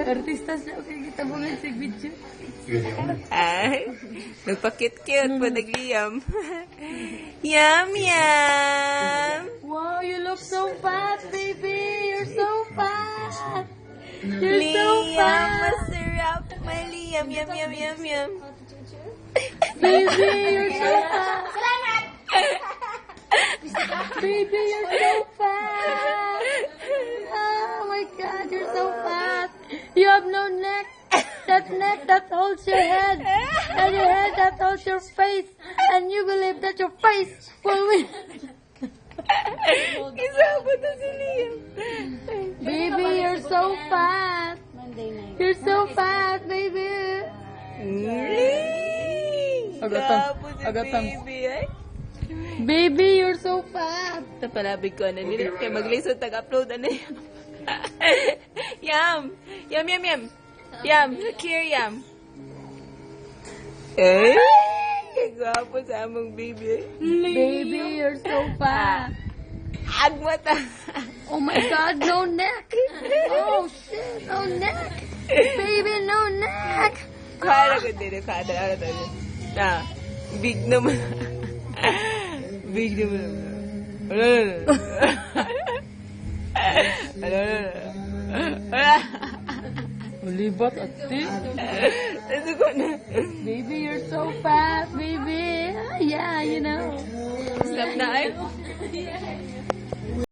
Artista siya. Okay, kita mo nga si video. Ay, nagpakit-cute pa nagliyam. Yum, yum! Wow, you look so fat, baby! You're so fat! You're so Liam, fat! masarap. May Liam, yum, yum, yum, yum. Baby, you're so fat! Baby, you're so fat! Oh my god, you're so fat! You have no neck! That neck that holds your head! And your head that holds your face! And you believe that your face will win! Isama to si Liam. Baby, you're so fat! You're so fat, baby! Tapos si Agatam. baby, ay. Baby, you're so fat! Napalabig ko na nila. Kaya mag-lisod, tag-upload na yun. Yum! Yum, yum, yum! Yum! Look here, Yum! Eh? Kagwapo sa among baby. Baby, you're so fat! Agmata! Oh my god, no neck! Oh shit, no neck! Baby, no neck! Kala ko din. Kala ko din. Ah, big naman. Big naman. Libat at this. Ano ko na? Baby, you're so fat, baby. Yeah, you know. Stop na ay.